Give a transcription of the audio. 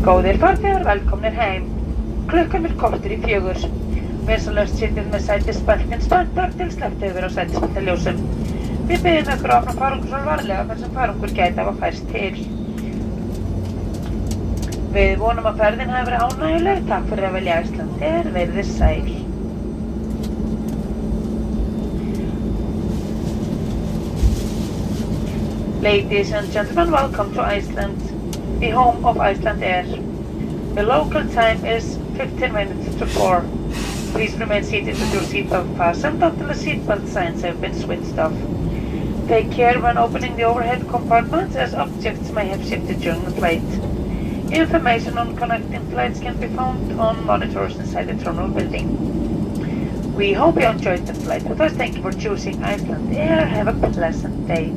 Góðir farþegar, velkomnir heim. Klukkan korter í 4. Vinsamlegast sitjið með sætisbeltin spenntar til sleppt yfir á sætisbeltaljósum. Við biðjum ykkur að opna farangursrúm varlega þar sem farangur gæti hafa færst til. Við vonum að ferðin hafi verið ánægjuleg. Takk fyrir að velja Icelandair, verið sæl. Ladies and gentlemen, welcome to Iceland, the home of Icelandair. The local time is 15 minutes to 4. Please remain seated with your seatbelt fastened until the seatbelt signs have been switched off. Take care when opening the overhead compartments as objects may have shifted during the flight. Information on connecting flights can be found on monitors inside the terminal building. We hope you enjoyed the flight with us. Thank you for choosing Icelandair. Have a pleasant day.